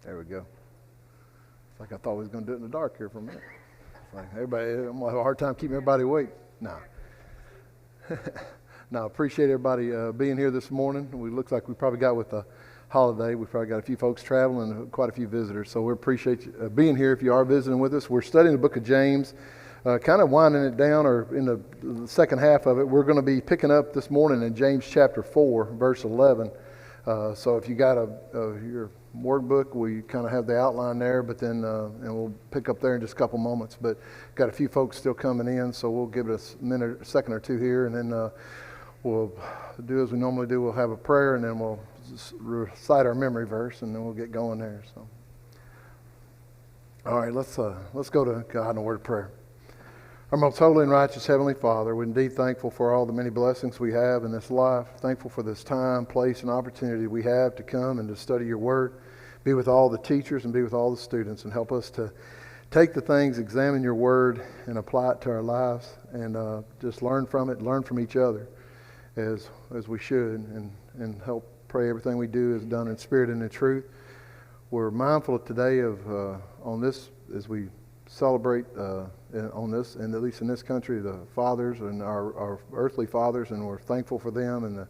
There we go. It's like I thought we was going to do it in the dark here for a minute. It's like everybody, I'm going to have a hard time keeping everybody awake. No. No, appreciate everybody being here this morning. We looks like we probably got with the holiday. We probably got a few folks traveling and quite a few visitors. So we appreciate you being here. If you are visiting with us, we're studying the book of James, kind of winding it down, or in the second half of it. We're going to be picking up this morning in James chapter 4, verse 11. So if you got your workbook, we kind of have the outline there, but then and we'll pick up there in just a couple moments. But got a few folks still coming in, so we'll give it a second or two here, and then we'll do as we normally do. We'll have a prayer, and then we'll recite our memory verse, and then we'll get going there. So, all right, let's go to God in a word of prayer. Our most holy and righteous Heavenly Father, we're indeed thankful for all the many blessings we have in this life. Thankful for this time, place, and opportunity we have to come and to study your word. Be with all the teachers and be with all the students, and help us to take the things, examine your word, and apply it to our lives, and just learn from it, learn from each other as we should, and help pray everything we do is done in spirit and in truth. We're mindful today of on this, as we celebrate on this, and at least in this country, the fathers and our earthly fathers, and we're thankful for them and the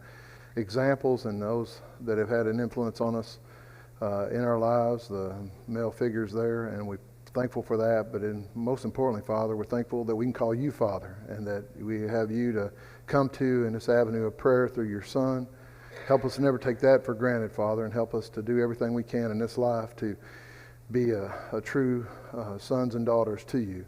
examples and those that have had an influence on us in our lives, the male figures there, and we're thankful for that. But most importantly, Father, we're thankful that we can call you Father, and that we have you to come to in this avenue of prayer through your Son. Help us to never take that for granted, Father, and help us to do everything we can in this life to be a true sons and daughters to you.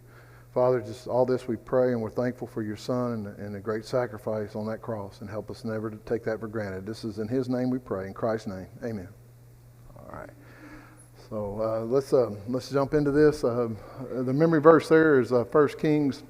Father, just all this we pray, and we're thankful for your Son and the great sacrifice on that cross, and help us never to take that for granted. This is in his name we pray, in Christ's name. Amen. All right. So let's jump into this. The memory verse there is 1 Kings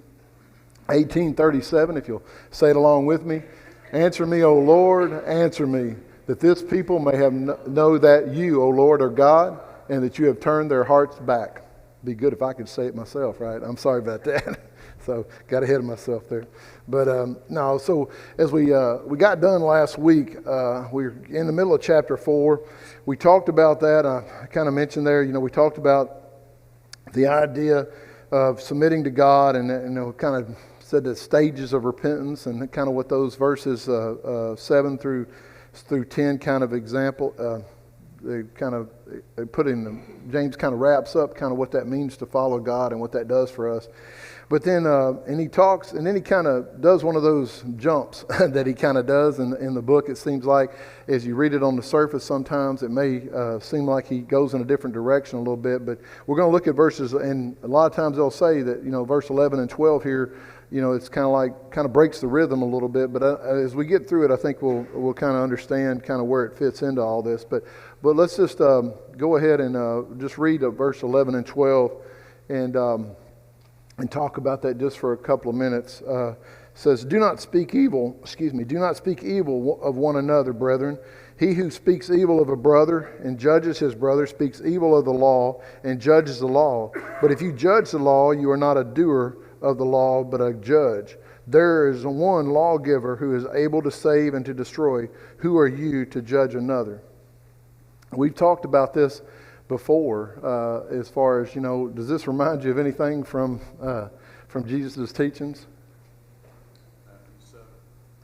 18:37. If you'll say it along with me. Answer me, O Lord, answer me, that this people may have know that you, O Lord, are God, and that you have turned their hearts back. Be good if I could say it myself, right? I'm sorry about that. So got ahead of myself there. But no, so as we got done last week, we were in the middle of chapter 4. We talked about that. I kind of mentioned there, we talked about the idea of submitting to God, and kind of said the stages of repentance, and kind of what those verses 7 through 10 kind of example, they kind of put in. James kind of wraps up kind of what that means to follow God and what that does for us. But then, and he talks, and then he kind of does one of those jumps that he kind of does in the book. It seems like as you read it on the surface, sometimes it may seem like he goes in a different direction a little bit. But we're going to look at verses, and a lot of times they'll say that, verse 11 and 12 here, it's kind of breaks the rhythm a little bit. But as we get through it, I think we'll kind of understand kind of where it fits into all this. But let's just go ahead and just read verse 11 and 12, and talk about that just for a couple of minutes. Says, do not speak evil of one another, brethren. He who speaks evil of a brother and judges his brother speaks evil of the law and judges the law. But if you judge the law, you are not a doer of the law, but a judge. There is one lawgiver who is able to save and to destroy. Who are you to judge another? We've talked about this before, as far as, does this remind you of anything from Jesus' teachings?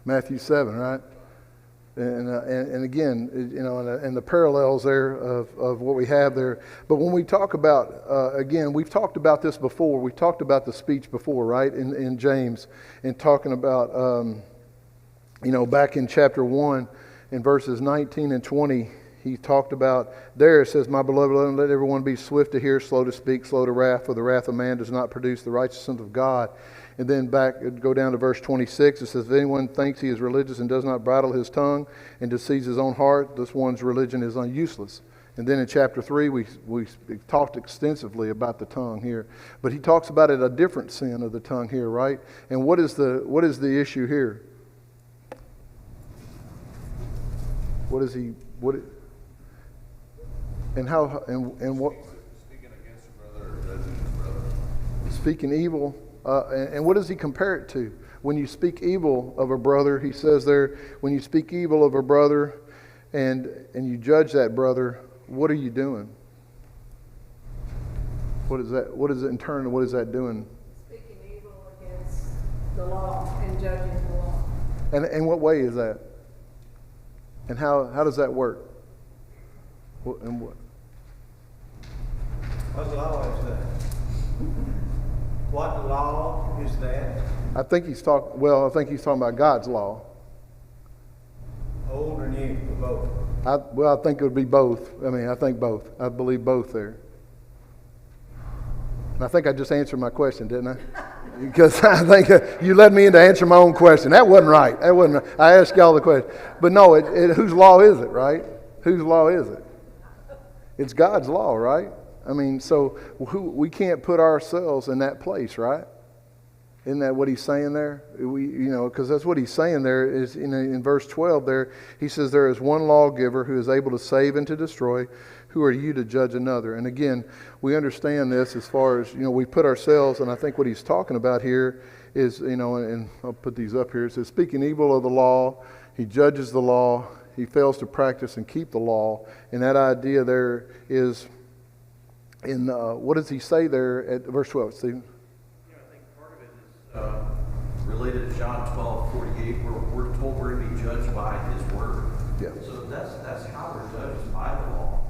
Matthew 7, right? And again, and the parallels there of what we have there. But when we talk about, again, we've talked about this before. We talked about the speech before, right, in James, and talking about, back in chapter 1, in verses 19 and 20, he talked about, there it says, my beloved, let everyone be swift to hear, slow to speak, slow to wrath, for the wrath of man does not produce the righteousness of God. And then go down to verse 26, it says, if anyone thinks he is religious and does not bridle his tongue and deceives his own heart, this one's religion is useless. And then in chapter 3, we talked extensively about the tongue here. But he talks about it, a different sin of the tongue here, right? And what is the issue here? And how and what? Speaking against your brother or judging your brother. Speaking evil, and what does he compare it to? When you speak evil of a brother, he says there, when you speak evil of a brother, and you judge that brother, what are you doing? What is that? What is it in turn? What is that doing? Speaking evil against the law and judging the law. And what way is that? And how does that work? And what? What law is that? What law is that? I think he's talking about God's law. Old or new, or both? I think it would be both. I think both. I believe both there. And I think I just answered my question, didn't I? Because I think you led me into answering my own question. That wasn't right. I asked y'all the question. But no, whose law is it, right? Whose law is it? It's God's law, right? So we can't put ourselves in that place, right? Isn't that what he's saying there? Because that's what he's saying there is in verse 12 there. He says, there is one lawgiver who is able to save and to destroy. Who are you to judge another? And again, we understand this as far as, we put ourselves, and I think what he's talking about here is, and I'll put these up here. It says, speaking evil of the law, he judges the law, he fails to practice and keep the law. And that idea there is in, what does he say there at verse 12, Stephen? I think part of it is related to John 12:48, where we're told we're going to be judged by his word. Yeah. So that's how we're judged, is by the law.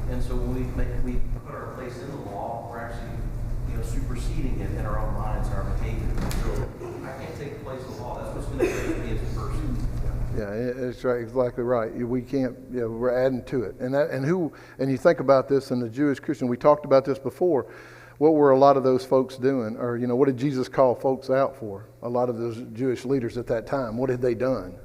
And so when we put our place in the law, we're actually superseding it in our own minds and our behavior. So I can't take the place of the law. That's what's going to judge me as a person. Yeah, it's right, exactly right. We can't. We're adding to it, and you think about this in the Jewish Christian. We talked about this before. What were a lot of those folks doing, or what did Jesus call folks out for? A lot of those Jewish leaders at that time. What had they done?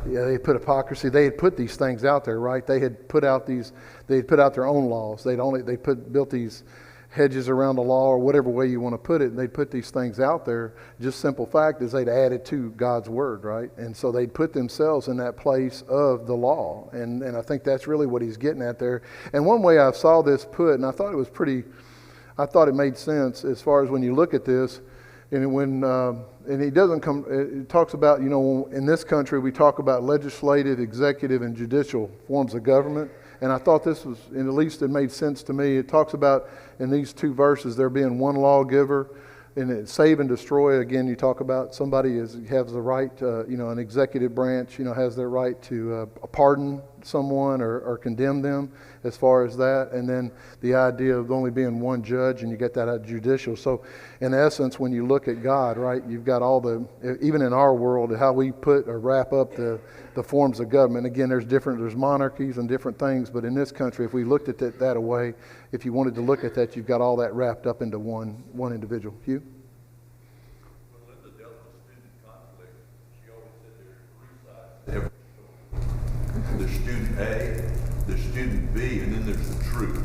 Yeah, they had put hypocrisy. They had put these things out there, right? They had put out their own laws. They built these hedges around the law, or whatever way you want to put it, and they'd put these things out there. Just simple fact is they'd add it to God's word, right? And so they'd put themselves in that place of the law. And I think that's really what he's getting at there. And one way I saw this put, and I thought it made sense as far as when you look at this, and he doesn't come, it talks about, in this country we talk about legislative, executive, and judicial forms of government. And I thought this was, and at least it made sense to me. It talks about in these two verses there being one lawgiver, and it save and destroy. Again, you talk about somebody has the right, an executive branch, has their right to pardon someone or condemn them as far as that. And then the idea of only being one judge, and you get that out judicial. So in essence, when you look at God, right, you've got even in our world, how we put or wrap up the forms of government. Again, there's monarchies and different things, but in this country, if we looked at it that way, if you wanted to look at that, you've got all that wrapped up into one individual. Hugh? When Linda dealt with student conflict, she always said there's 3 sides. There's student A, there's student B, and then there's the truth.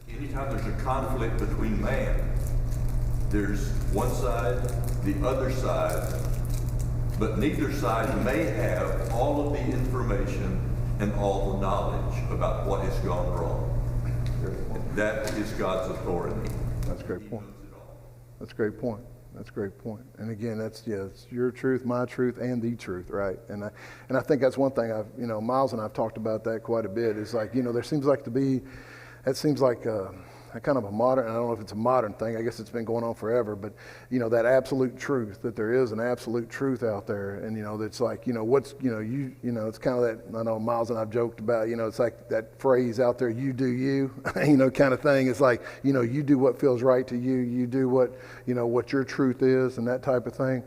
Anytime there's a conflict between man, there's one side, the other side, but neither side may have all of the information and all the knowledge about what has gone wrong. That is God's authority. That's a great point. That's a great point. That's a great point. And again, it's your truth, my truth, and the truth, right? And I think that's one thing Miles and I've talked about that quite a bit. Is like, there seems like a kind of a modern, I don't know if it's a modern thing, I guess it's been going on forever, but that absolute truth, that there is an absolute truth out there. And that's like, it's kind of that, I know Miles and I've joked about, it's like that phrase out there, you do you, kind of thing. It's like, you do what feels right to you, you do what your truth is, and that type of thing.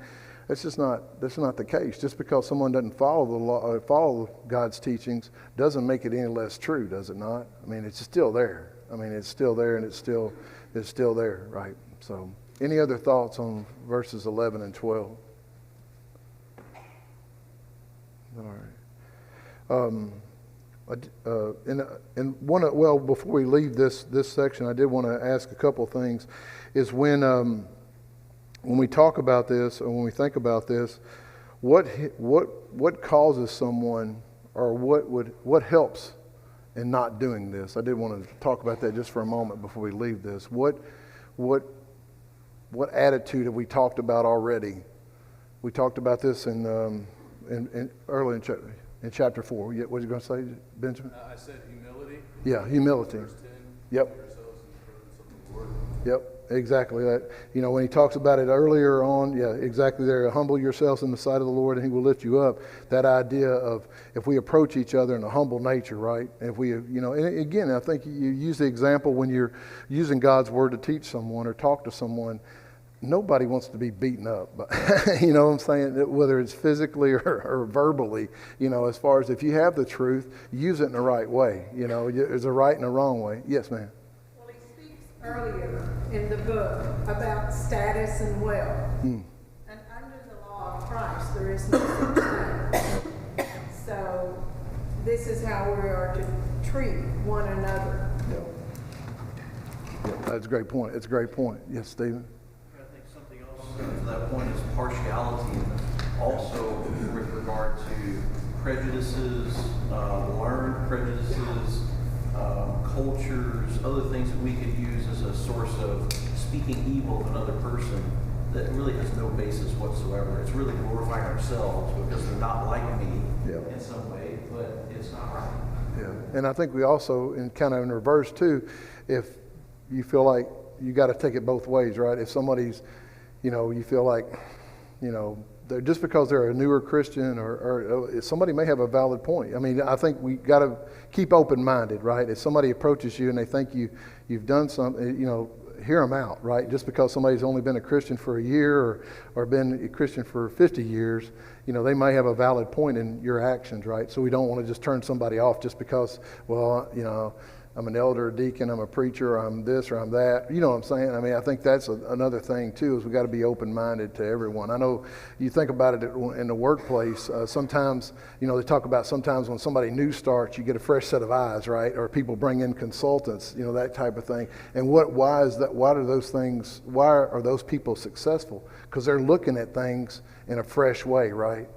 That's not the case. Just because someone doesn't follow the law, follow God's teachings, doesn't make it any less true, does it not? It's still there. It's still there, and it's still there, right? So, any other thoughts on verses 11 and 12? All right. Before we leave this section, I did want to ask a couple of things. Is when we talk about this, or when we think about this, what causes someone, or what helps in not doing this? I did want to talk about that just for a moment before we leave this. What attitude have we talked about already? We talked about this in early in chapter 4. What are you going to say, Benjamin? I said humility. Yeah, humility. Verse Yep. Yep, exactly that. You know, when he talks about it earlier on, yeah, exactly there. Humble yourselves in the sight of the Lord, and he will lift you up. That idea of if we approach each other in a humble nature, right? If we, you know, and again, I think you use the example when you're using God's word to teach someone or talk to someone. Nobody wants to be beaten up, but you know what I'm saying? Whether it's physically or verbally, you know, as far as if you have the truth, use it in the right way. You know, there's a right and a wrong way. Yes, ma'am. Well, he speaks earlier in the book about status and wealth. And under the law of Christ, there is no such thing. So this is how we are to treat one another. Yeah, that's a great point. It's a great point. Yes, Stephen. I think something else to that point is partiality, and also with regard to prejudices, learned prejudices, cultures, other things that we could use as a source of speaking evil of another person that really has no basis whatsoever. It's really glorifying ourselves because they're not like me in some way, but it's not right. Yeah, and I think we also, in kind of in reverse too, if you feel like you got to take it both ways, right? If somebody's, you know, you feel like, you know, just because they're a newer Christian or somebody may have a valid point. I mean, I think we got to keep open-minded, right? If somebody approaches you and they think you've done something, you know, hear them out, right? Just because somebody's only been a Christian for a year or been a Christian for 50 years, you know, they may have a valid point in your actions, right? So we don't want to just turn somebody off just because, well, you know, I'm an elder, a deacon, I'm a preacher, I'm this or I'm that. You know what I'm saying? I mean, I think that's another thing too, is we got to be open-minded to everyone. I know you think about it in the workplace. Sometimes, you know, they talk about sometimes when somebody new starts, you get a fresh set of eyes, right? Or people bring in consultants, you know, that type of thing. And why is that? Why are those people successful? Because they're looking at things in a fresh way, right?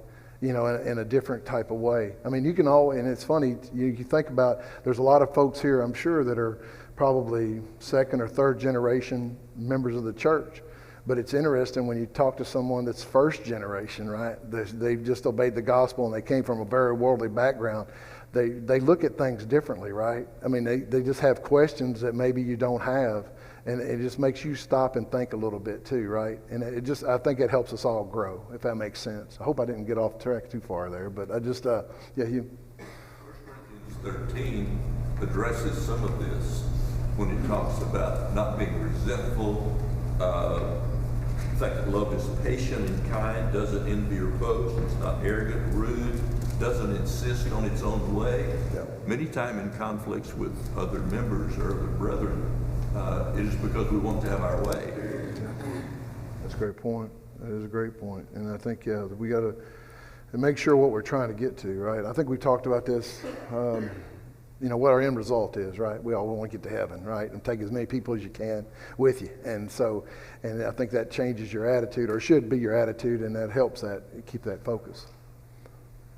You know, in a different type of way. I mean, you can and it's funny, you think about, there's a lot of folks here, I'm sure, that are probably second or third generation members of the church. But it's interesting when you talk to someone that's first generation, right? They've just obeyed the gospel and they came from a very worldly background. They look at things differently, right? I mean, they just have questions that maybe you don't have. And it just makes you stop and think a little bit too, right? And I think it helps us all grow, if that makes sense. I hope I didn't get off track too far there, but I just, yeah, you. 1 Corinthians 13 addresses some of this when it talks about not being resentful, the fact that love is patient and kind, doesn't envy or boast, it's not arrogant, rude, doesn't insist on its own way. Yeah. Many times in conflicts with other members or other brethren, it is because we want to have our way. That's a great point. That is a great point. And I think, yeah, we got to make sure what we're trying to get to, right? I think we talked about this, you know, what our end result is, right? We all want to get to heaven, right? And take as many people as you can with you. And I think that changes your attitude, or should be your attitude, and that helps keep that focus.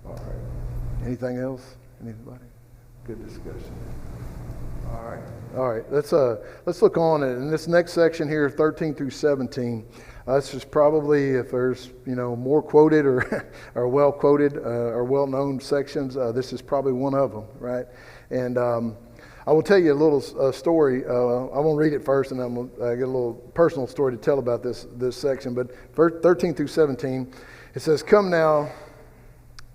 All right. Anything else? Anybody? Good discussion. All right. Let's look on in this next section here, 13 through 17. This is probably, if there's, you know, more quoted or well quoted or well known sections, this is probably one of them, right? And I will tell you a little story. I won't read it first, and I get a little personal story to tell about this section. But 13 through 17, it says, "Come now,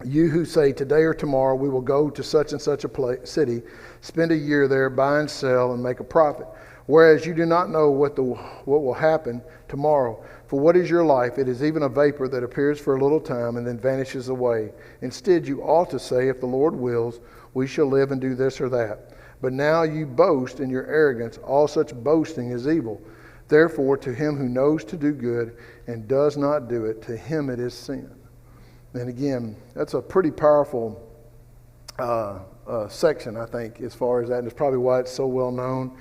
you who say, today or tomorrow we will go to such and such a city, spend a year there, buy and sell, and make a profit. Whereas you do not know what will happen tomorrow. For what is your life? It is even a vapor that appears for a little time and then vanishes away. Instead, you ought to say, if the Lord wills, we shall live and do this or that. But now you boast in your arrogance. All such boasting is evil. Therefore, to him who knows to do good and does not do it, to him it is sin." And again, that's a pretty powerful section, I think, as far as that. And it's probably why it's so well known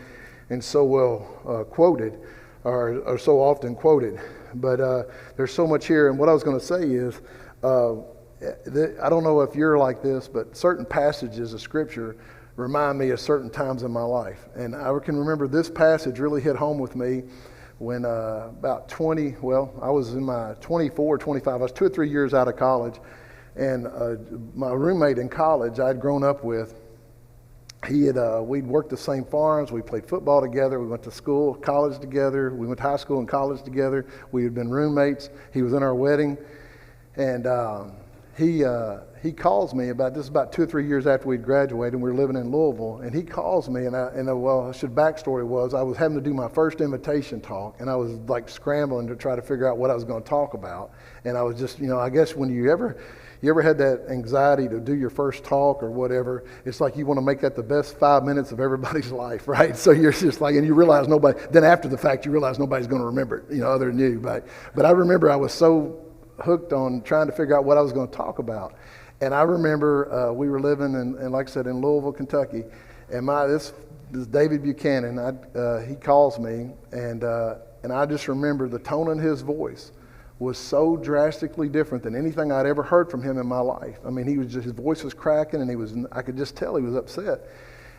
and so well quoted, or so often quoted. But there's so much here. And what I was going to say is, I don't know if you're like this, but certain passages of Scripture remind me of certain times in my life. And I can remember this passage really hit home with me when about I was in my 24, 25, I was 2 or 3 years out of college, and my roommate in college I'd grown up with, we'd worked the same farms. We played football together. We went to school, college together. We went to high school and college together. We had been roommates. He was in our wedding, and he calls me about 2 or 3 years after we'd graduated. And we were living in Louisville, and he calls me, backstory was I was having to do my first invitation talk, and I was like scrambling to try to figure out what I was going to talk about, and I was just, I guess when you ever had that anxiety to do your first talk or whatever, it's like you want to make that the best 5 minutes of everybody's life, right? So you're just like, and you realize then after the fact, you realize nobody's going to remember it, other than you. But I remember I was so hooked on trying to figure out what I was going to talk about. And I remember we were living in, like I said, in Louisville, Kentucky, and this David Buchanan, he calls me, and I just remember the tone in his voice was so drastically different than anything I'd ever heard from him in my life. I mean, his voice was cracking, and I could just tell he was upset.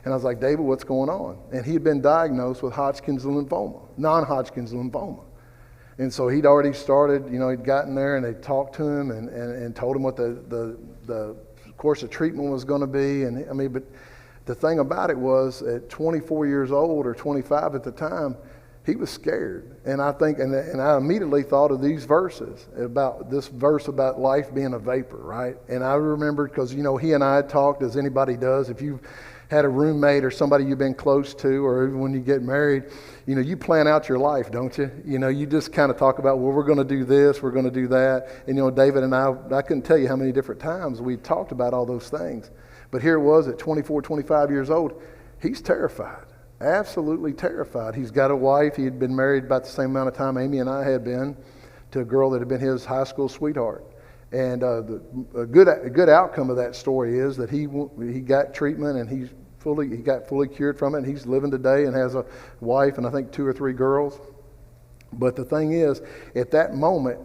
And I was like, David, what's going on? And he had been diagnosed with Hodgkin's lymphoma, non-Hodgkin's lymphoma. And so he'd already started, he'd gotten there, and they talked to him and told him what the course of treatment was going to be. And but the thing about it was, at 24 years old or 25 at the time, he was scared. And I think, and I immediately thought of these verses, about this verse about life being a vapor, right? And I remembered, because, he and I had talked, as anybody does, if you've had a roommate or somebody you've been close to, or even when you get married, you plan out your life, don't you? You just kind of talk about, well, we're going to do this, we're going to do that. And, David and I couldn't tell you how many different times we talked about all those things. But here it was at 24, 25 years old, he's terrified. Absolutely terrified. He's got a wife. He had been married about the same amount of time Amy and I had been, to a girl that had been his high school sweetheart. And a good outcome of that story is that he got treatment, and he got fully cured from it. And he's living today and has a wife and I think 2 or 3 girls. But the thing is, at that moment,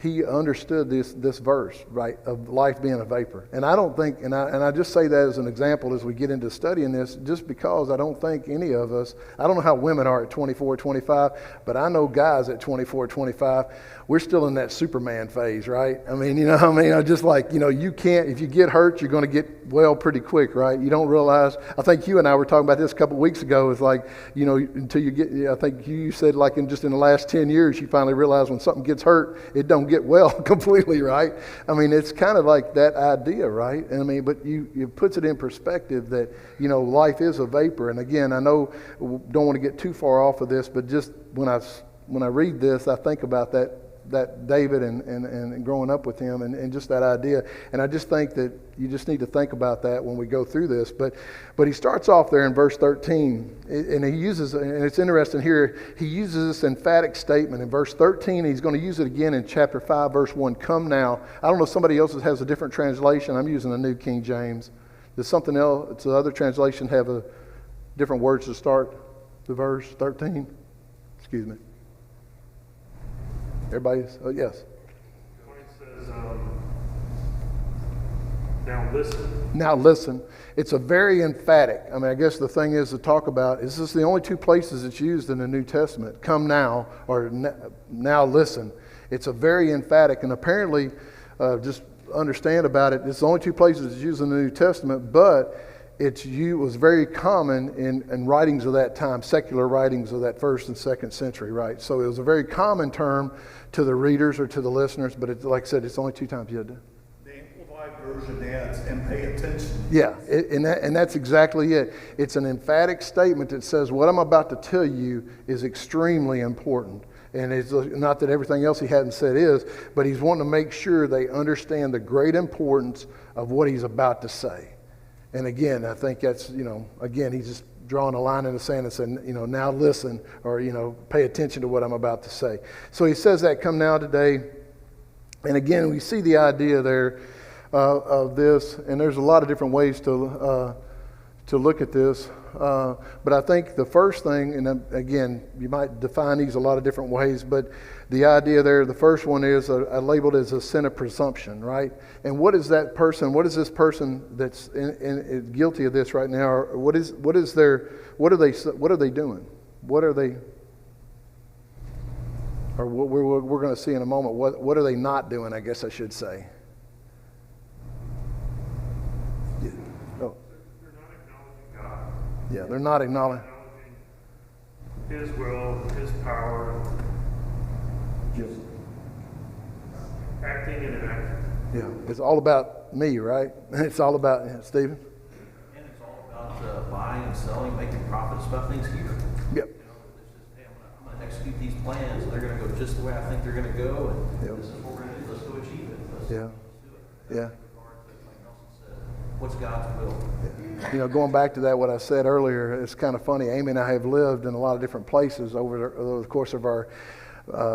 he understood this verse, right, of life being a vapor. And I don't think, and I just say that as an example as we get into studying this, just because I don't think any of us, I don't know how women are at 24, 25, but I know guys at 24, 25, we're still in that Superman phase, right? I just like, you can't, if you get hurt, you're going to get well pretty quick, right? You don't realize, I think you and I were talking about this a couple of weeks ago, it's like, until you get, I think you said like in the last 10 years, you finally realize when something gets hurt, it don't get well completely, right? It's kind of like that idea, right? But it puts it in perspective that, life is a vapor. And again, I know, don't want to get too far off of this, but just when I read this, I think about that David and growing up with him and just that idea. And I just think that you just need to think about that when we go through this. But he starts off there in verse 13, and he uses, and it's interesting here, he uses this emphatic statement in verse 13. He's going to use it again in chapter 5, verse 1, come now. I don't know if somebody else has a different translation. I'm using the New King James. Does something else, the other translation, have a different words to start the verse 13? Excuse me. Everybody's, yes. When it says, now listen. Now listen. It's a very emphatic. I guess the thing is to talk about, is this the only 2 places it's used in the New Testament? Come now, or now listen. It's a very emphatic, and apparently, just understand about it, it's the only 2 places it's used in the New Testament, but it was very common in writings of that time, secular writings of that 1st and 2nd century, right? So it was a very common term to the readers or to the listeners, but like I said, it's only 2 times you had to. The Amplified Version adds, and pay attention. Yeah, and that's exactly it. It's an emphatic statement that says what I'm about to tell you is extremely important. And it's not that everything else he hadn't said is, but he's wanting to make sure they understand the great importance of what he's about to say. And again, I think that's, again, he's just drawing a line in the sand and saying, now listen, or, pay attention to what I'm about to say. So he says that, come now today. And again, we see the idea there of this, and there's a lot of different ways to look at this. But I think the first thing, and again, you might define these a lot of different ways, but the idea there, the first one is I labeled as a sin of presumption, right? And what is that person? What is this person that's guilty of this right now? Or what are they doing? What are they? Or what we're going to see in a moment. What are they not doing? I guess I should say. Yeah. Oh. They're not acknowledging God. Yeah, they're not acknowledging. His will, his power, just acting and enacting. Yeah, it's all about me, right? It's all about Stephen. And it's all about buying and selling, making profits about things here. Yep. You know, it's just, hey, I'm gonna execute these plans, and they're gonna go just the way I think they're gonna go, and Yep. this is what we're gonna do. Let's go achieve it. Let's Yeah. do it. Yeah. In regard to, like Nelson said, what's God's will? You know, going back to that, what I said earlier, it's kind of funny. Amy and I have lived in a lot of different places over the course of our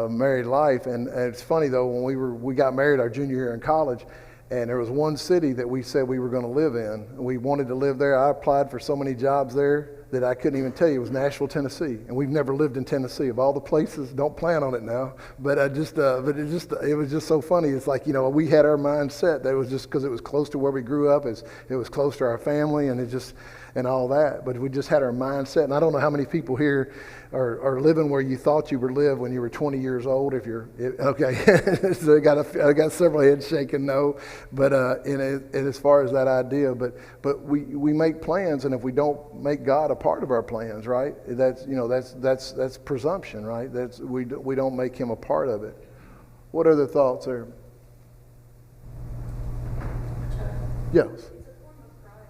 married life, and it's funny though, when we got married our junior year in college, and there was one city that we said we were going to live in. We wanted to live there. I applied for so many jobs there that I couldn't even tell you. It was Nashville, Tennessee, and we've never lived in Tennessee. Of all the places, don't plan on it now. But it was just so funny. It's like, you know, we had our mind set. That was just because it was close to where we grew up. It was close to our family, and all that. But we just had our mind set. And I don't know how many people here are living where you thought you would live when you were 20 years old. Okay, so I got several heads shaking no. But and as far as that idea, but we make plans, and if we don't make God a part of our plans, right? That's presumption, right? We don't make Him a part of it. What other thoughts there? Yes. It's a form of pride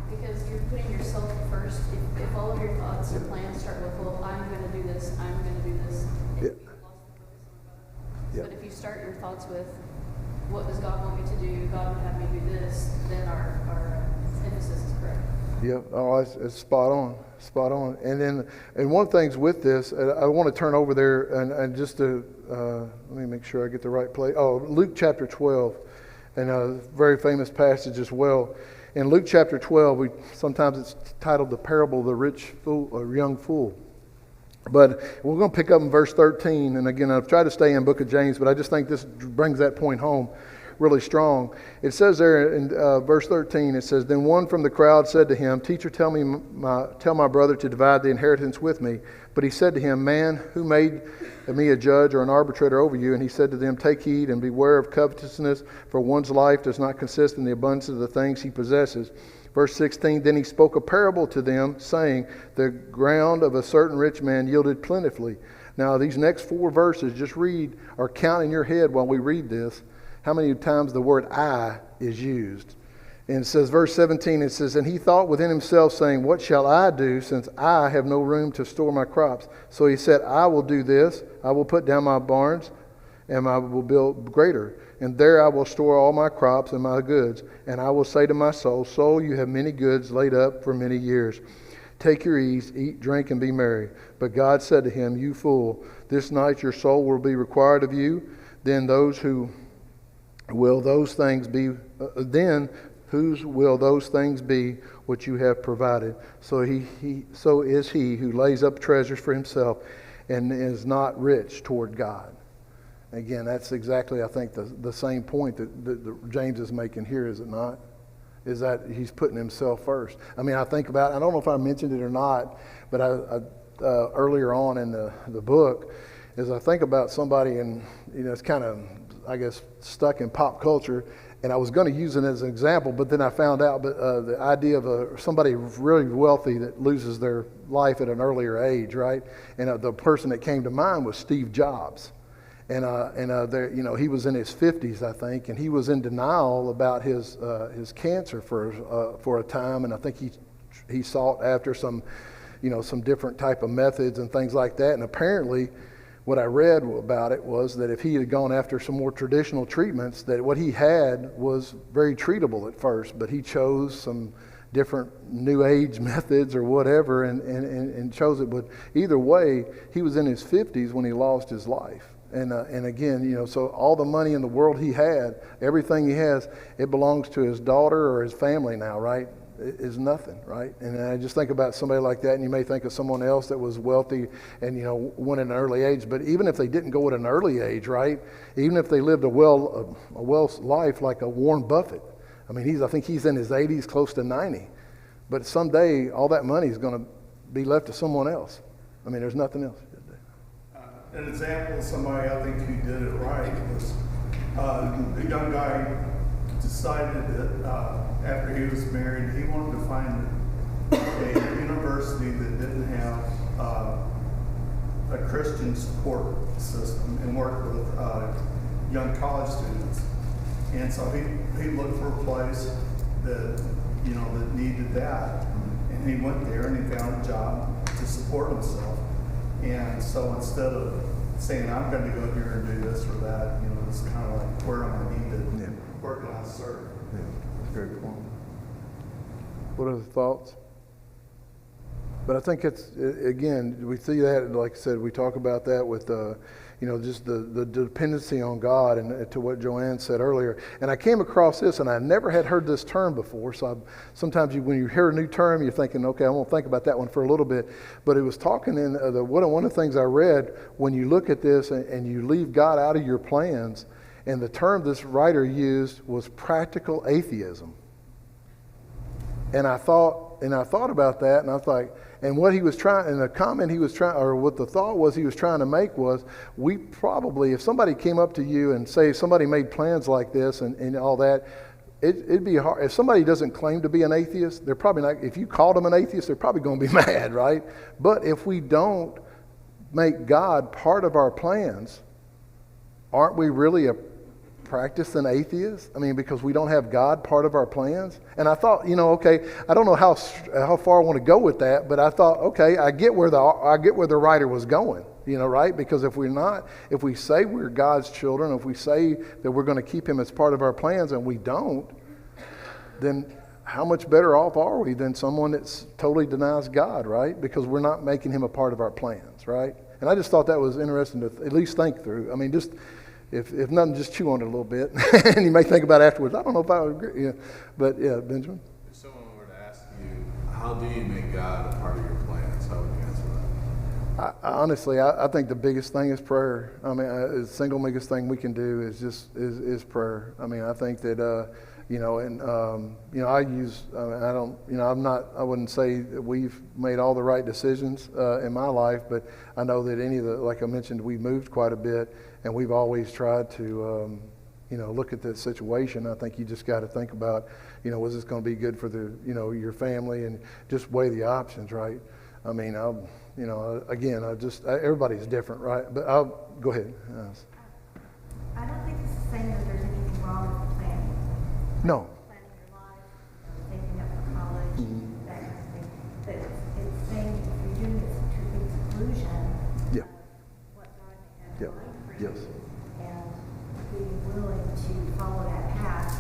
because you're putting yourself first. If all of your thoughts and plans start with, well, I'm going to do this, I'm going to do this, Yeah. you've lost the focus on God. Yeah. But if you start your thoughts with, what does God want me to do? God would have me do this, then our emphasis is correct. Yep. Oh, it's spot on. And one of the things with this, I want to turn over there and just to let me make sure I get the right place. Oh, Luke chapter 12, and a very famous passage as well. In Luke chapter 12, sometimes it's titled the parable of the rich fool or young fool. But we're going to pick up in verse 13. And again, I've tried to stay in Book of James, but I just think this brings that point home really strong. It says there in verse 13, it says, "Then one from the crowd said to him, 'Teacher, tell my brother to divide the inheritance with me.' But he said to him, 'Man, who made me a judge or an arbitrator over you?' And he said to them, 'Take heed and beware of covetousness, for one's life does not consist in the abundance of the things he possesses.' Verse 16, then he spoke a parable to them, saying, 'The ground of a certain rich man yielded plentifully.'" Now, these next 4 verses, just read or count in your head while we read this, how many times the word "I" is used. And it says, verse 17, it says, "And he thought within himself, saying, 'What shall I do, since I have no room to store my crops?' So he said, 'I will do this. I will put down my barns, and I will build greater. And there I will store all my crops and my goods. And I will say to my soul, Soul, you have many goods laid up for many years. Take your ease, eat, drink, and be merry.' But God said to him, 'You fool, this night your soul will be required of you. Then whose will those things be which you have provided?' So so is he who lays up treasures for himself and is not rich toward God." Again, that's exactly, I think, the same point that James is making here, is it not? Is that he's putting himself first. I mean, I think about, I don't know if I mentioned it or not, but I earlier on in the book, as I think about somebody, and it's kind of, I guess, stuck in pop culture, and I was going to use it as an example, but then I found out the idea of somebody really wealthy that loses their life at an earlier age, right? And the person that came to mind was Steve Jobs. And he was in his 50s, I think, and he was in denial about his cancer for a time, and I think he sought after some different type of methods and things like that. And apparently, what I read about it was that if he had gone after some more traditional treatments, that what he had was very treatable at first, but he chose some different new age methods or whatever, and chose it. But either way, he was in his 50s when he lost his life. And again, so all the money in the world he had, everything he has, it belongs to his daughter or his family now, right? It is nothing, right? And I just think about somebody like that, and you may think of someone else that was wealthy and, went at an early age. But even if they didn't go at an early age, right? Even if they lived a well life like a Warren Buffett. I mean, I think he's in his 80s, close to 90. But someday, all that money is going to be left to someone else. I mean, there's nothing else. An example of somebody I think who did it right was a young guy decided that after he was married, he wanted to find a university university that didn't have a Christian support system and worked with young college students. And so he looked for a place that, you know, that needed that. And he went there and he found a job to support himself. And so instead of saying, I'm going to go here and do this or that, you know, it's kind of like, where am I needed? Yeah. Where can I serve? Yeah, that's very cool. What other thoughts? But I think it's, again, we see that, like I said, we talk about that with, you know, just the dependency on God, and to what Joanne said earlier. And I came across this, and I never had heard this term before. So sometimes when you hear a new term, you're thinking, okay, I won't think about that one for a little bit. But it was talking in one of the things I read, when you look at this and you leave God out of your plans, and the term this writer used was practical atheism. And I thought about that, and I was like, and what he was trying, and the comment he was trying, or what the thought was he was trying to make was, we probably, if somebody came up to you and say somebody made plans like this and all that, it'd be hard. If somebody doesn't claim to be an atheist, they're probably not, if you called them an atheist, they're probably going to be mad, right? But if we don't make God part of our plans, aren't we really a practice an atheist? I mean, because we don't have God part of our plans. And I thought, you know, okay, I don't know how far I want to go with that, but I thought, okay, I get where the writer was going, you know, right? Because if we say we're God's children, if we say that we're going to keep him as part of our plans and we don't, then how much better off are we than someone that totally denies God, right? Because we're not making him a part of our plans, right? And I just thought that was interesting to at least think through. I mean, just if nothing, just chew on it a little bit, and you may think about it afterwards. I don't know if I would agree. Yeah. But yeah, Benjamin. If someone were to ask you, how do you make God a part of your plans? How would you answer that? Honestly, I think the biggest thing is prayer. I mean, the single biggest thing we can do is just is prayer. I mean, I think that you know, and you know, I wouldn't say that we've made all the right decisions in my life, but I know that like I mentioned, we moved quite a bit, and we've always tried to, you know, look at this situation. I think you just got to think about, you know, was this going to be good for your family, and just weigh the options, right? I mean, you know, again, everybody's different, right? But I'll go ahead. Yes. I don't think it's saying that there's anything wrong with planning. No. Planning your life, saving up for college, that kind of thing. But it's saying if you're doing this to the exclusion Yeah. of what God may have Yeah. in mind for you, Yes. and being willing to follow that path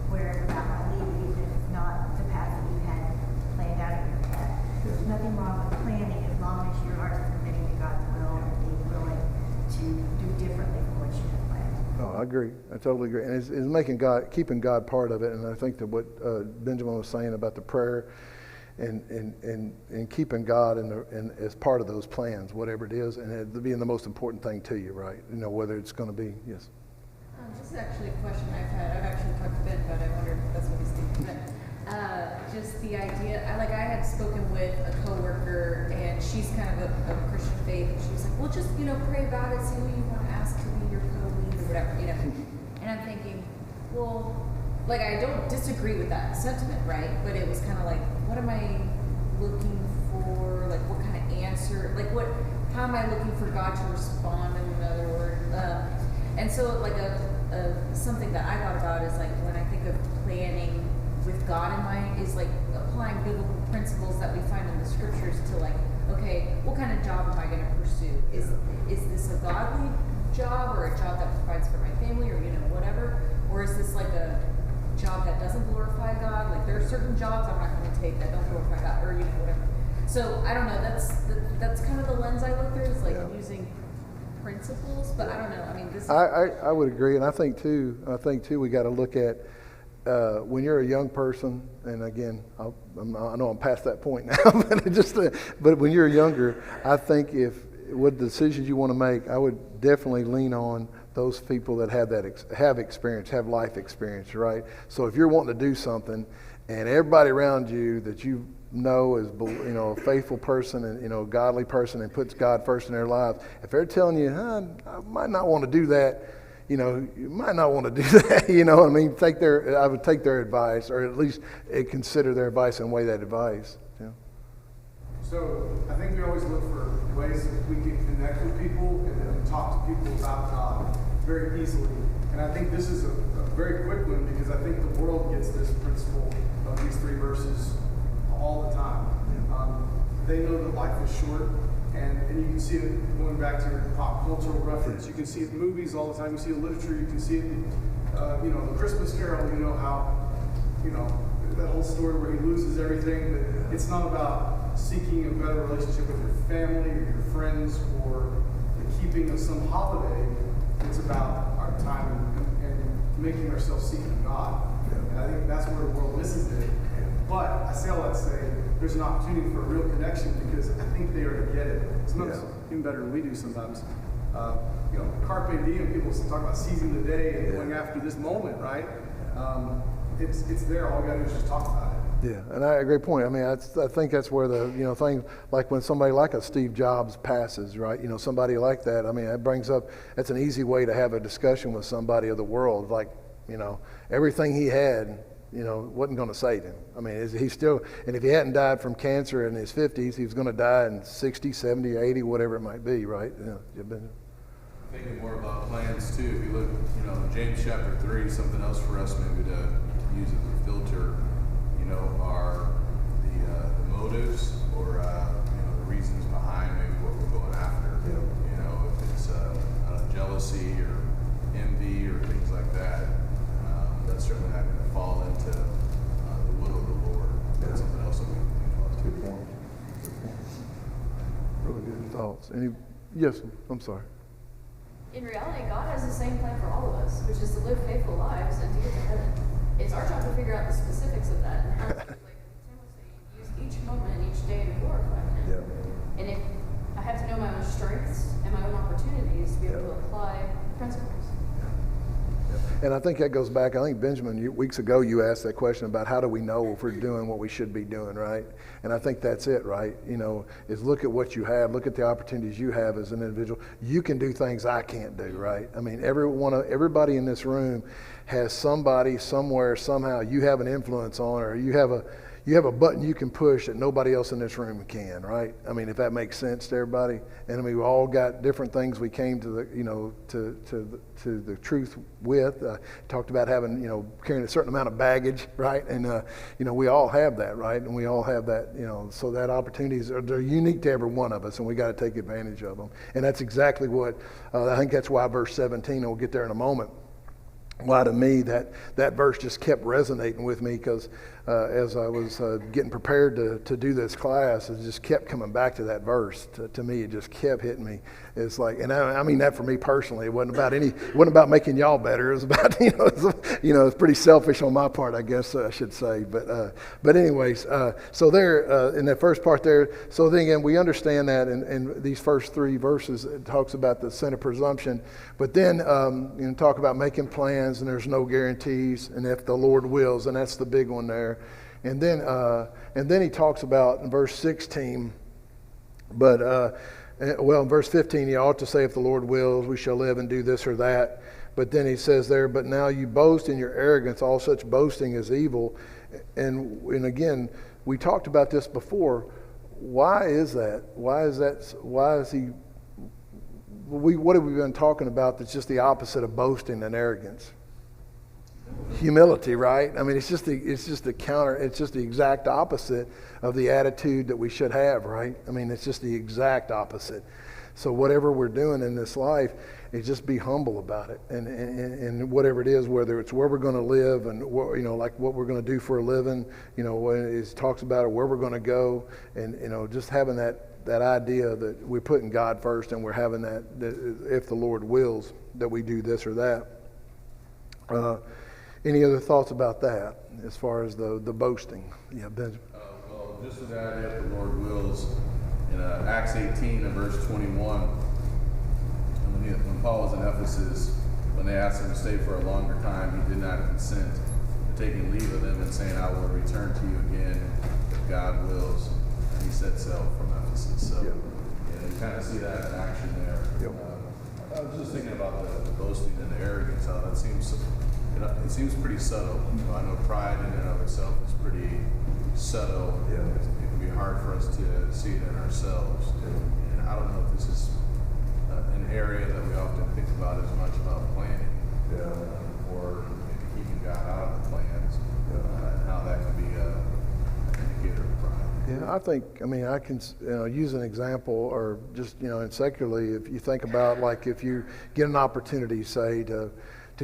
wherever that might lead, even if it's not the path that you had planned out in your head. There's nothing wrong with planning as long as you are submitting to God's will and being willing to do differently from what you had planned. Oh, I agree. I totally agree. And it's keeping God part of it. And I think that what Benjamin was saying about the prayer and keeping God as part of those plans, whatever it is, and it being the most important thing to you, right? You know, whether it's going to be, yes. This is actually a question I've had. I've actually talked to Ben, but I wonder if that's what he's thinking. But just the idea, I had spoken with a coworker, and she's kind of a Christian faith, and she was like, well, just, you know, pray about it, see who you want to ask to be your co-lead or whatever, you know. And I'm thinking, well, like, I don't disagree with that sentiment, right? But it was kind of like, what am I looking for? Like, what kind of answer? Like, how am I looking for God to respond, in another word? And so, like, something that I thought about is, like, when I think of planning with God in mind, is like applying biblical principles that we find in the scriptures to, like, okay, what kind of job am I going to pursue? Is this a godly job, or a job that provides for my family, or, you know, whatever? Or is this like a job that doesn't glorify God? Like, there are certain jobs I'm not going to take that don't glorify God, or, you know, whatever. So I don't know. That's kind of the lens I look through, is like using principles, but I don't know. I mean, this. I would agree, and I think too we got to look at when you're a young person, and again, I know I'm past that point now, but when you're younger, I think what decisions you want to make, I would definitely lean on those people that have experience, have life experience, right? So if you're wanting to do something, and everybody around you that you know is, you know, a faithful person and, you know, a godly person and puts God first in their lives, if they're telling you, I might not want to do that, you know, you might not want to do that, you know what I mean? I would take their advice, or at least consider their advice and weigh that advice. Yeah. So I think we always look for ways that we can connect with people and talk to people about God very easily. And I think this is a very quick one because I think the world gets this principle of these 3 verses all the time. They know that life is short, and you can see it going back to your pop cultural reference. You can see it in movies all the time. You see it in literature. You can see it in, the Christmas Carol. You know how, that whole story where he loses everything. But it's not about seeking a better relationship with your family or your friends or the keeping of some holiday. It's about our time and making ourselves seeking God. And I think that's where the world misses it. But I say all that to say there's an opportunity for a real connection because I think they already get it. Sometimes even better than we do sometimes. Carpe diem, people talk about seizing the day and going after this moment, right? It's there. All we gotta do is just talk about it. Yeah, and a great point. I mean, I think that's where the thing like when somebody like a Steve Jobs passes, right? Somebody like that. I mean, that's an easy way to have a discussion with somebody of the world. Like, everything he had, wasn't going to save him. I mean, he's still, and if he hadn't died from cancer in his 50s, he was going to die in 60, 70, 80, whatever it might be, right? Thinking more about plans too. If you look, in James chapter 3, something else for us maybe to use as a filter, are the motives or the reasons behind maybe what we're going after. If it's jealousy or envy or things like that, that's certainly not going to fall into the will of the Lord. That's something else that we can think about. Good point. Really good thoughts. Yes, I'm sorry. In reality, God has the same plan for all of us, which is to live faithful lives and to get to heaven. It's our job to figure out the specifics of that and how to, like Tim was saying, use each moment, each day to glorify Him. Yeah. And if I have to know my own strengths and my own opportunities to be able to apply the principles. And I think that goes back, I think Benjamin, weeks ago you asked that question about how do we know if we're doing what we should be doing, right? And I think that's it, right? Is look at what you have, look at the opportunities you have as an individual. You can do things I can't do, right? I mean, everybody in this room has somebody, somewhere, somehow you have an influence on, or you have a button you can push that nobody else in this room can, right? I mean, if that makes sense to everybody. And I mean, we all got different things we came to the, to the truth with. Talked about having, carrying a certain amount of baggage, right? And, we all have that, right? And we all have that, so that opportunities they're unique to every one of us, and we got to take advantage of them. And that's exactly what, I think that's why verse 17, and we'll get there in a moment, why to me that verse just kept resonating with me because as I was getting prepared to do this class, it just kept coming back to that verse. To me, it just kept hitting me. It's like, and I mean that for me personally. It wasn't about making y'all better. It was about it's pretty selfish on my part, I guess I should say. But anyways, so there in that first part there. So then again, we understand that in these first 3 verses, it talks about the sin of presumption. But then talk about making plans, and there's no guarantees, and if the Lord wills, and that's the big one there. And then he talks about in verse 16, in verse 15, he ought to say, if the Lord wills, we shall live and do this or that. But then he says there, but now you boast in your arrogance, all such boasting is evil. And again, we talked about this before. Why is that? Why is he? What have we been talking about that's just the opposite of boasting and arrogance? Humility, right? I mean, it's just the exact opposite of the attitude that we should have, right? I mean, it's just the exact opposite. So whatever we're doing in this life, is just be humble about it, and whatever it is, whether it's where we're going to live and like what we're going to do for a living, when it talks about where we're going to go, and just having that idea that we're putting God first, and we're having that if the Lord wills that we do this or that. Any other thoughts about that as far as the boasting? Yeah, Benjamin. Well, just to add, if the Lord wills, in Acts 18 and verse 21, when Paul was in Ephesus, when they asked him to stay for a longer time, he did not consent to taking leave of them and saying, I will return to you again if God wills. And he set sail from Ephesus. So you kind of see that in action there. Yep. I was just thinking about the boasting and the arrogance, how that seems it seems pretty subtle. I know pride in and of itself is pretty subtle. Yeah. It can be hard hard for us to see it in ourselves. And I don't know if this is an area that we often think about as much about planning, or maybe keeping God out of the plans, and how that can be an indicator of pride. Yeah, I can use an example, or just, and secularly, if you think about, like, if you get an opportunity, say, to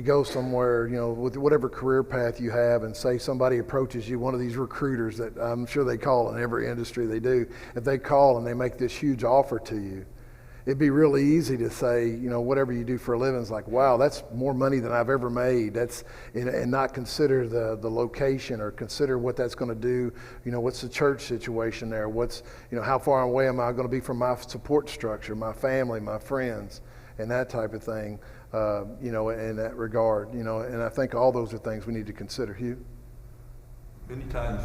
go somewhere, with whatever career path you have, and say somebody approaches you, one of these recruiters that I'm sure they call in every industry they do, if they call and they make this huge offer to you, it'd be really easy to say, whatever you do for a living is like, wow, that's more money than I've ever made. And not consider the location, or consider what that's going to do. What's the church situation there? How far away am I going to be from my support structure, my family, my friends, and that type of thing, in that regard, and I think all those are things we need to consider. Hugh? Many times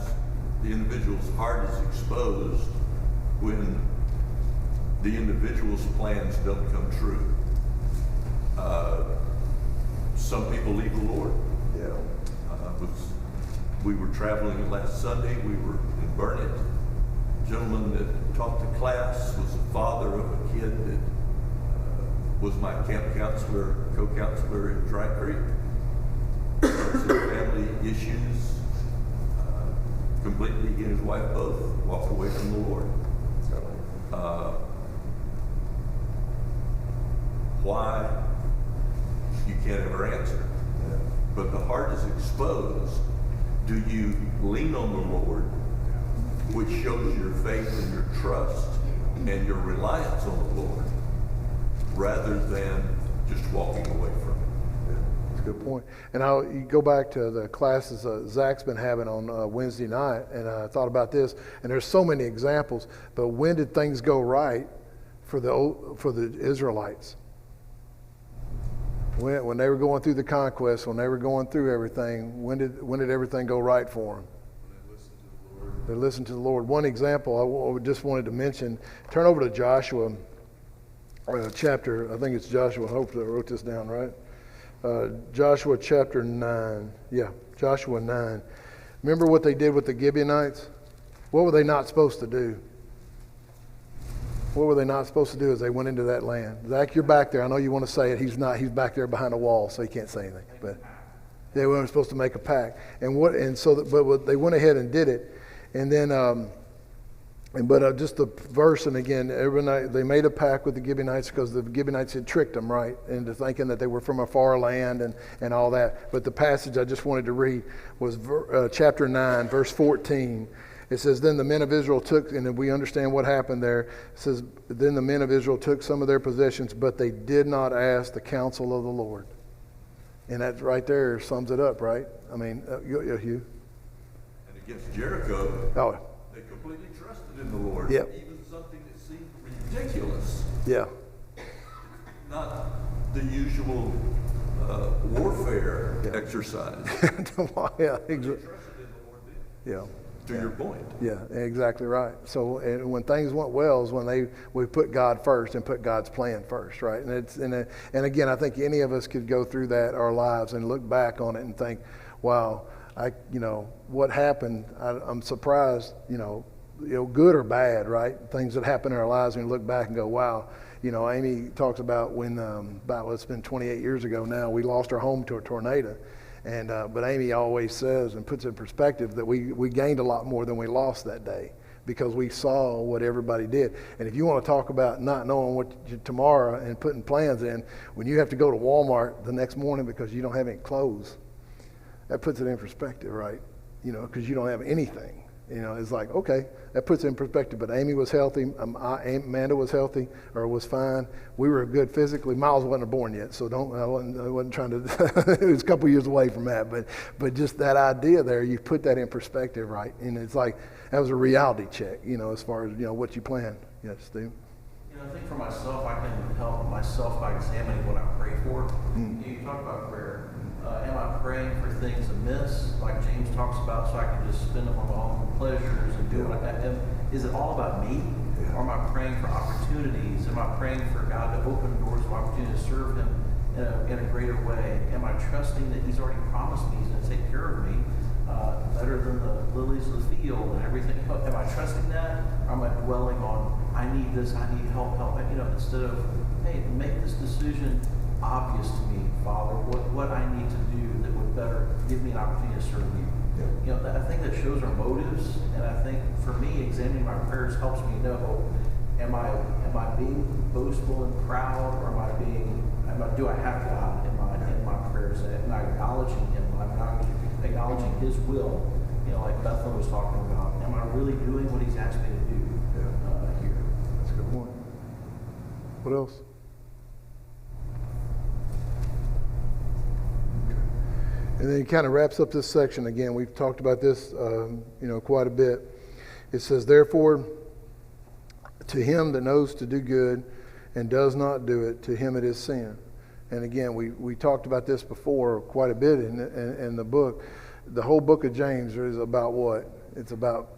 the individual's heart is exposed when the individual's plans don't come true. Some people leave the Lord. Yeah. We were traveling last Sunday. We were in Burnett. A gentleman that taught the class was the father of a kid that was my camp counselor, co-counselor at Dry Creek. Some family issues. Completely, he and his wife both walked away from the Lord. Why? You can't ever answer. But the heart is exposed. Do you lean on the Lord, which shows your faith and your trust and your reliance on the Lord, rather than just walking away from it? That's a good point. And you go back to the classes Zach's been having on Wednesday night, and I thought about this, and there's so many examples, but when did things go right for the Israelites? When they were going through the conquest, when they were going through everything, when did everything go right for them? They listened to the Lord. One example I just wanted to mention, turn over to Joshua chapter, I think it's Joshua, I hope I wrote this down right. Joshua chapter 9. Yeah, Joshua 9. Remember what they did with the Gibeonites? What were they not supposed to do? What were they not supposed to do as they went into that land? Zach, you're back there. I know you want to say it. He's not. He's back there behind a wall, so he can't say anything. But they weren't supposed to make a pact. But they went ahead and did it. And then, just the verse, and again, every night they made a pact with the Gibeonites because the Gibeonites had tricked them, right, into thinking that they were from a far land and all that. But the passage I just wanted to read was chapter 9, verse 14. It says, then the men of Israel took, and we understand what happened there. It says, then the men of Israel took some of their possessions, but they did not ask the counsel of the Lord. And that right there sums it up, right? I mean, Hugh? And against Jericho, they completely trusted in the Lord. Yep. Even something that seemed ridiculous. Yeah. Not the usual warfare exercise. Yeah, They trusted in the Lord then. yeah. To your point. Yeah, exactly right. So when things went well is when we put God first and put God's plan first, right? And again, I think any of us could go through that our lives and look back on it and think, wow, what happened? I'm surprised, good or bad, right? Things that happen in our lives, and you look back and go, wow. Amy talks about when it's been 28 years ago now, we lost our home to a tornado. But Amy always says and puts in perspective that we gained a lot more than we lost that day because we saw what everybody did. And if you want to talk about not knowing what tomorrow and putting plans in, when you have to go to Walmart the next morning because you don't have any clothes, that puts it in perspective, right? Because you don't have anything. It's like, okay, that puts it in perspective. But Amy was healthy. Amanda was healthy or was fine. We were good physically. Miles wasn't born yet, so I wasn't trying to, it was a couple years away from that. But just that idea there, you put that in perspective, right? And it's like, that was a reality check, as far as, what you plan. Yes, Steve? I think for myself, I can help myself by examining what I pray for. You talk about prayer. Am I praying for things amiss, like James talks about, so I can just spend them on my own pleasures and do what I am? Is it all about me? Or am I praying for opportunities? Am I praying for God to open doors of opportunity to serve Him in a greater way? Am I trusting that He's already promised me He's going to take care of me? better than the lilies of the field and everything. Am I trusting that? Or am I dwelling on, I need this, I need help, instead of, hey, make this decision obvious to me, Father, what I need to do that would better give me an opportunity to serve you. I think that shows our motives, and I think for me, examining my prayers helps me know, am I being boastful and proud, or do I have God in my prayers? Am I acknowledging Him? Am I acknowledging His will? Like Bethlehem was talking about. Am I really doing what He's asked me to do here? That's a good point. What else? And then he kind of wraps up this section again. We've talked about this, quite a bit. It says, therefore, to him that knows to do good and does not do it, to him it is sin. And again, we talked about this before quite a bit in the book. The whole book of James is about what? It's about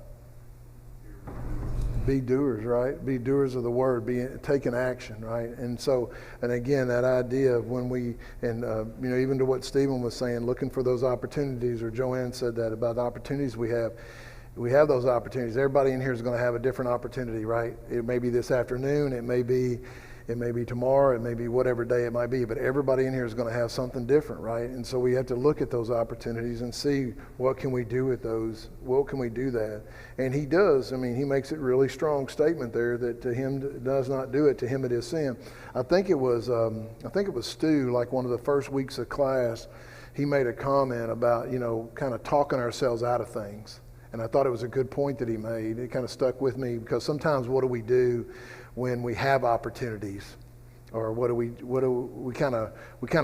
be doers, right? Be doers of the word, taking action, right? And again, that idea of when even to what Stephen was saying, looking for those opportunities, or Joanne said that about the opportunities we have. We have those opportunities. Everybody in here is going to have a different opportunity, right? It may be this afternoon, it may be tomorrow, it may be whatever day it might be, but everybody in here is going to have something different, right? And so we have to look at those opportunities and see what can we do with those, what can we do that. And he does. I mean, he makes it really strong statement there that to him that does not do it, to him it is sin. I think it was Stu, like one of the first weeks of class, he made a comment about, kind of talking ourselves out of things. And I thought it was a good point that he made. It kind of stuck with me, because sometimes what do we do when we have opportunities, or we kind of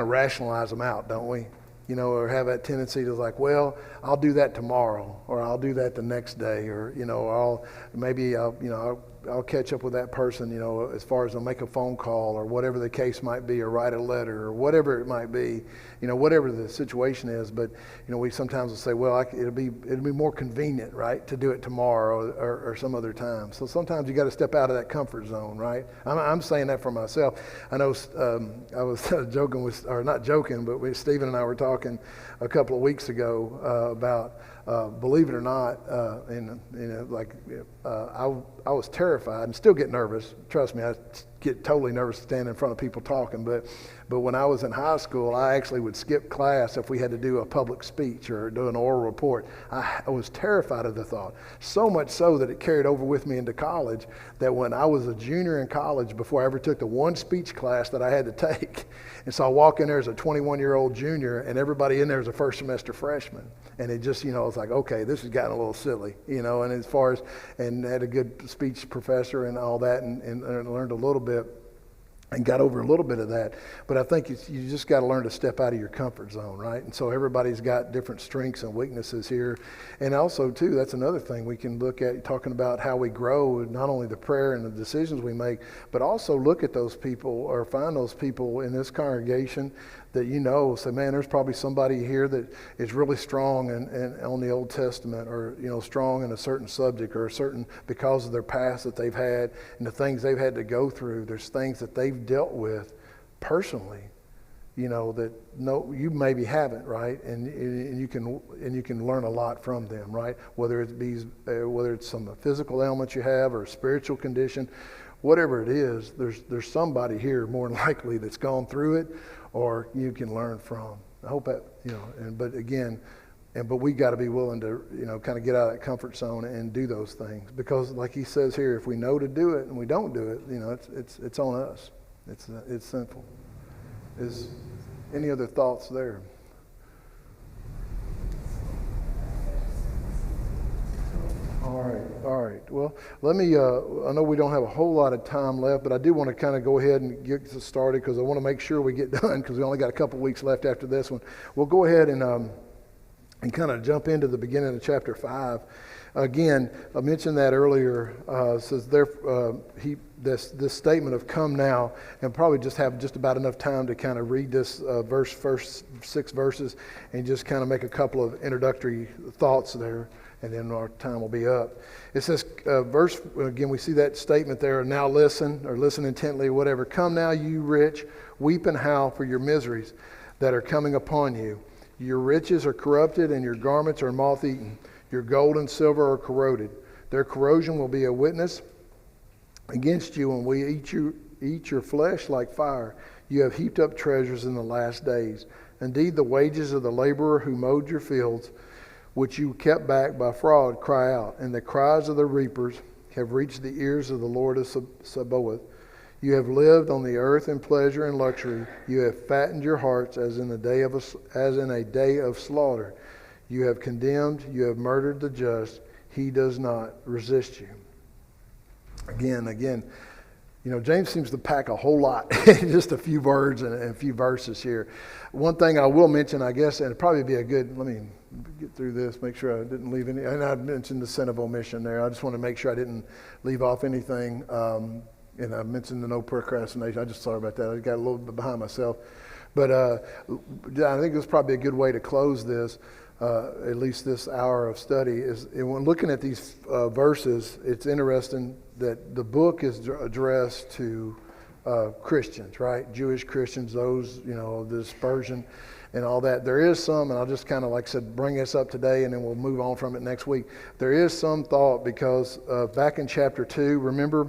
rationalize them out, don't we? Or have that tendency to like, well, I'll do that tomorrow, or I'll do that the next day, or I'll catch up with that person, as far as I'll make a phone call, or whatever the case might be, or write a letter, or whatever it might be, whatever the situation is. But we sometimes will say, well, it'll be more convenient, right, to do it tomorrow or some other time. So sometimes you got to step out of that comfort zone, right? I'm saying that for myself. I know I was joking not joking, but Stephen and I were talking a couple of weeks ago about. Believe it or not, I was terrified and still get nervous. Trust me, I get totally nervous standing in front of people talking. But when I was in high school, I actually would skip class if we had to do a public speech or do an oral report. I was terrified of the thought. So much so that it carried over with me into college, that when I was a junior in college, before I ever took the one speech class that I had to take, and so I walk in there as a 21-year-old junior, and everybody in there is a first semester freshman. And it just, it's like, okay, this has gotten a little silly, and as far as, and had a good speech professor and all that, and learned a little bit and got over a little bit of that. But I think you just got to learn to step out of your comfort zone, right? And so everybody's got different strengths and weaknesses here. And also, too, that's another thing we can look at, talking about how we grow, not only the prayer and the decisions we make, but also look at those people, or find those people in this congregation that say, man, there's probably somebody here that is really strong and on the Old Testament, or strong in a certain subject, or a certain, because of their past that they've had and the things they've had to go through. There's things that they've dealt with personally, that you maybe haven't, right? And you can learn a lot from them, right? Whether it's some physical ailments you have, or a spiritual condition, whatever it is, there's somebody here more than likely that's gone through it, or you can learn from. I hope that, but we got to be willing to, kind of get out of that comfort zone and do those things. Because like he says here, if we know to do it and we don't do it, it's on us. It's sinful. Is any other thoughts there? All right. Well, let me, I know we don't have a whole lot of time left, but I do want to kind of go ahead and get this started, because I want to make sure we get done, because we only got a couple weeks left after this one. We'll go ahead and kind of jump into the beginning of chapter 5. Again, I mentioned that earlier. Says this statement of "come now," and probably just have just about enough time to kind of read this first 6 verses, and just kind of make a couple of introductory thoughts there, and then our time will be up. It says, again, we see that statement there. Now listen, or listen intently, or whatever. Come now, you rich, weep and howl for your miseries that are coming upon you. Your riches are corrupted and your garments are moth-eaten. Your gold and silver are corroded. Their corrosion will be a witness against you when we eat your flesh like fire. You have heaped up treasures in the last days. Indeed, the wages of the laborer who mowed your fields, which you kept back by fraud, cry out, and the cries of the reapers have reached the ears of the Lord of Sabaoth. You have lived on the earth in pleasure and luxury. You have fattened your hearts as in a day of slaughter. You have condemned, you have murdered the just. He does not resist you. Again, James seems to pack a whole lot in just a few words and a few verses here. One thing I will mention, I guess, and it'd probably be a good, let me get through this, make sure I didn't leave any, and I mentioned the sin of omission there. I just want to make sure I didn't leave off anything. And I mentioned the no procrastination. I just sorry about that. I got a little bit behind myself. But I think this is probably a good way to close this, at least this hour of study. Is when looking at these verses, it's interesting that the book is addressed to Christians, right? Jewish Christians, those, the dispersion and all that. There is some, and I'll just kind of, like I said, bring this up today and then we'll move on from it next week. There is some thought because back in chapter 2, remember,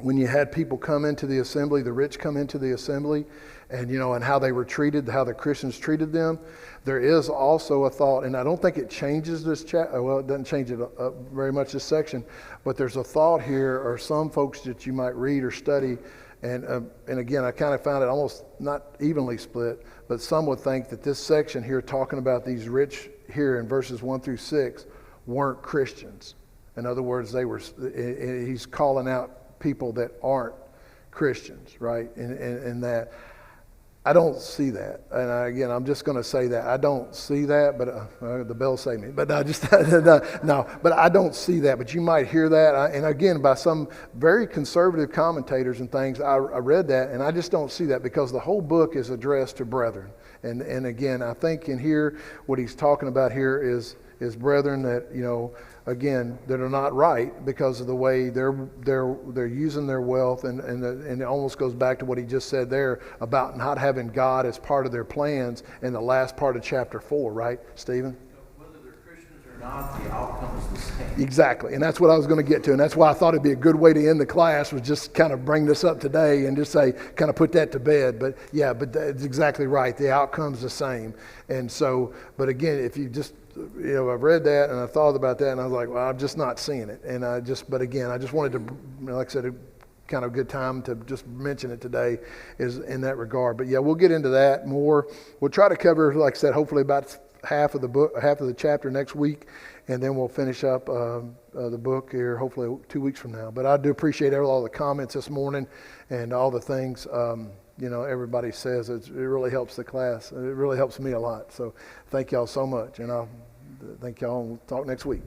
when you had people come into the assembly, the rich come into the assembly, and and how they were treated, how the Christians treated them, there is also a thought, and I don't think it changes this well, it doesn't change it very much, this section, but there's a thought here, or some folks that you might read or study, and again, I kind of found it almost not evenly split, but some would think that this section here, talking about these rich here in verses 1 through 6, weren't Christians. In other words, he's calling out people that aren't Christians, right? And that I don't see that. And again, I'm just going to say that I don't see that. But the bell saved me. But no. But I don't see that. But you might hear that. And again, by some very conservative commentators and things, I read that, and I just don't see that because the whole book is addressed to brethren. And again, I think in here what he's talking about here is brethren that again, that are not right because of the way they're using their wealth, and it almost goes back to what he just said there about not having God as part of their plans in the last part of chapter 4, right, Stephen? Whether they're Christians or not, the outcome is the same. Exactly, and that's what I was going to get to, and that's why I thought it'd be a good way to end the class was just kind of bring this up today and just say, kind of put that to bed. But yeah, but that's exactly right. The outcome's the same, and so, but again, if you just I've read that and I thought about that and I was like, well, I'm just not seeing it. And but again, I just wanted to, like I said, a kind of good time to just mention it today is in that regard. But yeah, we'll get into that more. We'll try to cover, like I said, hopefully about half of the chapter next week. And then we'll finish up the book here, hopefully 2 weeks from now. But I do appreciate all the comments this morning and all the things, everybody says. It really helps the class. It really helps me a lot. So thank y'all so much. And I'll thank y'all. We'll talk next week.